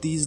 30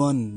1،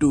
2،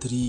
3،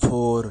4،